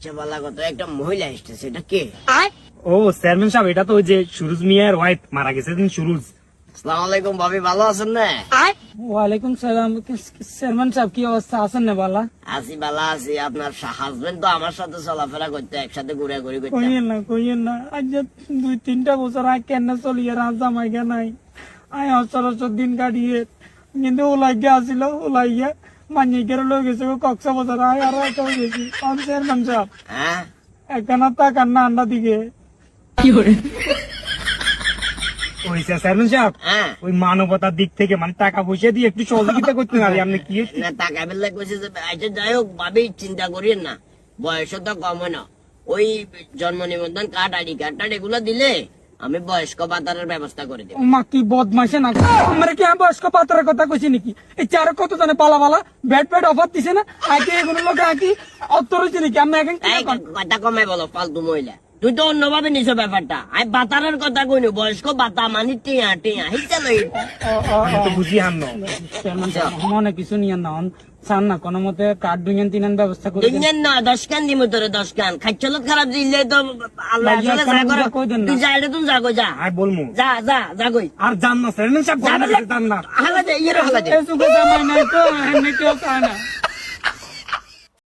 আচ্ছা বলা কথা, একটা মহিলা এসেছে, এটা কে? ও চেয়ারম্যান সাহেব, এটা তো ওই যে সুরুজ মিয়ার ওয়াইফ মারা গেছে দিন সুরুজ। আসসালামু আলাইকুম ভাবি, ভালো আছেন না? ওয়ালাইকুম সালাম। চেয়ারম্যান সাহেব কি অবস্থা, আছেন না? বালা আছি, ভালো আছি। আপনার হাজবেন্ড তো আমার সাথে চলাফেরা করতে, একসাথে ঘুরাঘুরি করতে। কইয়েন না আজ 2-3টা বছর আগে কেন চলিয়ে জামাই গে নাই, আয় সচরাচর দিন কাটিয়ে, কিন্তু ওলাইগে আসিল, ওলাইয়া মানিকের লোক গেছে কক্সা বাজার, আয় আরো একটা গেছি। চেয়ারম্যান সাহেব হ্যাঁ, একখানা টাকার না আন্ডা দিকে ওই চেয়ারম্যান সাহেব, হ্যাঁ। ওই মানবতার দিক থেকে মানে টাকা পয়সা দিয়ে একটু সহযোগিতা করতে পারি আপনি কি? না টাকা বেলা কইছে যে, আচ্ছা যাই হোক ভাবি, চিন্তা করিয়েন না, বয়স তো কম হয় না। ওই জন্ম নিবন্ধন কার্ড, আইডি কার্ড এগুলো দিলে আমি বয়স্ক ভাতারের ব্যবস্থা করে দেব। মা কি বদমাইশে না, আমার কি বয়স্ক পাত্রের কথা কইছি নাকি? এই চার কত জানে পালা পালা ব্যাট ব্যাট অফার দিছে না, আগে এগুলো লোক আগে অত্তর হয়েছে নাকি? আমি এখন কি এই কথা কমে বলো, ফালতু মহিলা। তুই তো অন্যভাবে নিছো ব্যাপারটা। আমি বাতারের কথা কইনি, বয়স্ক ভাতা মানে টিয়া টিয়া হিসা লই। আমি তো বুঝি হান না। চেয়ারম্যান সাহেব মনে কিছু নিয়ে না চান না কোনো মতে কার্ড দুইজন তিনান ব্যবস্থা করে দেন। দুনিয়ার না 10 কান দিমু তোরে, 10 কান। খাইছলত খারাপ দিলে তো আল্লাহ লাগিয়া আসলে কান যা করে। কই দেন না। তুই যা, এটা তুই যা কই যা। আর বলমু যা যা যা কই। আর জান না চেয়ারম্যান সাহেব, যা জান না। হালা দে, ইয়ে হালা দে। এই সুখে জামাই নাই তো এমনি কেউ চায় না।